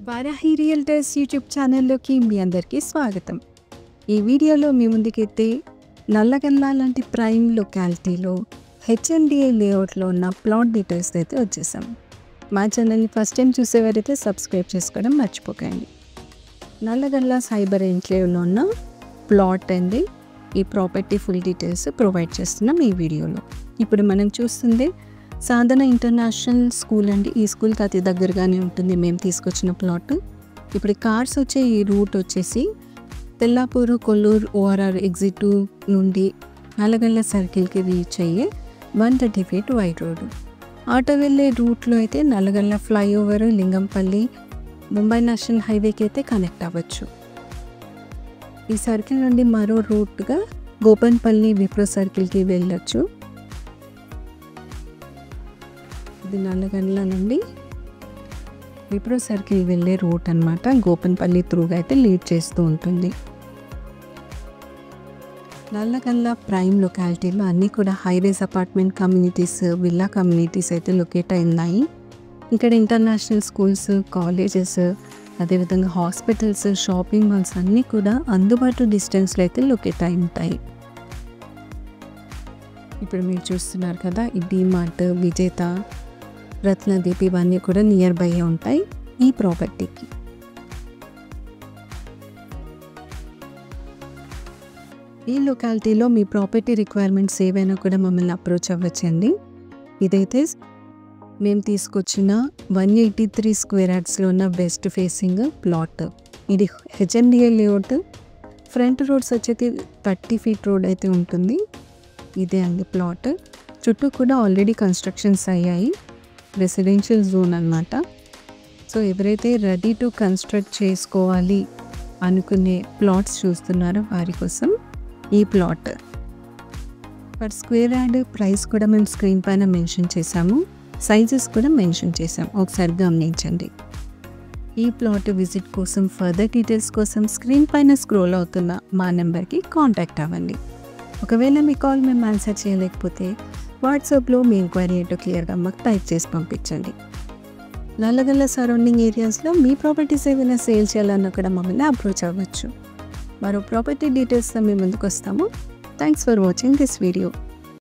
Varahi realtors YouTube ఛానల్లోకి మీ అందరికీ స్వాగతం. ఈ వీడియోలో మీ ముందుకైతే నల్లగల్ల లాంటి ప్రైమ్ లొకాలిటీలో హెచ్ఎండిఏ లేఅవుట్లో ఉన్న ప్లాట్ డీటెయిల్స్ అయితే వచ్చేసాం. మా ఛానల్ని ఫస్ట్ టైం చూసేవారైతే సబ్స్క్రైబ్ చేసుకోవడం మర్చిపోకండి. నల్లగల్ల సైబర్ ఎన్క్లేవ్లో ఉన్న ప్లాట్ అండి. ఈ ప్రాపర్టీ ఫుల్ డీటెయిల్స్ ప్రొవైడ్ చేస్తున్నాం ఈ వీడియోలో. ఇప్పుడు మనం చూస్తుంది సాధన ఇంటర్నేషనల్ స్కూల్ అండి. ఈ స్కూల్కి అతి దగ్గరగానే ఉంటుంది మేము తీసుకొచ్చిన ప్లాట్. ఇప్పుడు కార్స్ వచ్చే ఈ రూట్ వచ్చేసి తెల్లాపూరు కొల్లూరు ఓఆర్ఆర్ ఎగ్జిట్ నుండి నల్లగల్ల సర్కిల్కి రీచ్ అయ్యే 130 feet వైడ్ రోడ్డు. ఆటో వెళ్ళే రూట్లో అయితే నల్లగల్ల ఫ్లైఓవర్, లింగంపల్లి, ముంబై నేషనల్ హైవేకి అయితే కనెక్ట్ అవ్వచ్చు. ఈ సర్కిల్ నుండి మరో రూట్గా గోపన్పల్లి విప్రో సర్కిల్కి వెళ్ళొచ్చు. ఇది నల్లగల్ల నుండి విప్రో సర్కిల్ వెళ్ళే రూట్ అనమాట. గోపన్పల్లి త్రూగా అయితే లీడ్ చేస్తూ ఉంటుంది. నల్లగల్ల ప్రైమ్ లొకాలిటీలో అన్నీ కూడా high-rise apartment communities, villa communities అయితే లొకేట్ అయి ఉన్నాయి. ఇక్కడ ఇంటర్నేషనల్ స్కూల్స్, కాలేజెస్, అదేవిధంగా హాస్పిటల్స్, షాపింగ్ మాల్స్ అన్నీ కూడా అందుబాటు డిస్టెన్స్లో అయితే లొకేట్ అయి ఉంటాయి. ఇప్పుడు మీరు చూస్తున్నారు కదా, ఈ డీమార్ట్, విజేత, రత్నదీప్ ఇవన్నీ కూడా నియర్ బై ఉంటాయి ఈ ప్రాపర్టీకి. ఈ లొకాలిటీలో మీ ప్రాపర్టీ రిక్వైర్మెంట్స్ ఏవైనా కూడా మమ్మల్ని అప్రోచ్ అవ్వచ్చండి. ఇదైతే మేము తీసుకొచ్చిన 183 square yardsలో ఉన్న వెస్ట్ ఫేసింగ్ ప్లాట్. ఇది హెచ్ఎండిఏ లేఅవుట్. ఫ్రంట్ రోడ్స్ వచ్చేది 30 feet రోడ్ అయితే ఉంటుంది. ఇదే అండి ప్లాట్. చుట్టూ కూడా ఆల్రెడీ కన్స్ట్రక్షన్స్ అయ్యాయి. రెసిడెన్షియల్ జోన్ అన్నమాట. సో ఎవరైతే రెడీ టు కన్స్ట్రక్ట్ చేసుకోవాలి అనుకునే ప్లాట్స్ చూస్తున్నారో వారి కోసం ఈ plot. Per square yard price కూడా మేము స్క్రీన్ పైన మెన్షన్ చేసాము. సైజెస్ కూడా మెన్షన్ చేసాము, ఒకసారి గమనించండి. ఈ ప్లాట్ విజిట్ కోసం, ఫర్దర్ డీటెయిల్స్ కోసం స్క్రీన్ పైన స్క్రోల్ అవుతున్న మా నెంబర్కి కాంటాక్ట్ అవ్వండి. ఒకవేళ మీ కాల్ మేము ఆన్సర్ చేయలేకపోతే వాట్సాప్లో మీ ఎంక్వైరీ ఏంటో క్లియర్గా మాకు టైప్ చేసి పంపించండి. నల్లగల్ల సరౌండింగ్ ఏరియాస్లో మీ ప్రాపర్టీస్ ఏమైనా సేల్ చేయాలన్నా కూడా మమ్మల్ని అప్రోచ్ అవ్వచ్చు. మరో ప్రాపర్టీ డీటెయిల్స్తో మేము ముందుకు వస్తాము. Thanks for watching this video.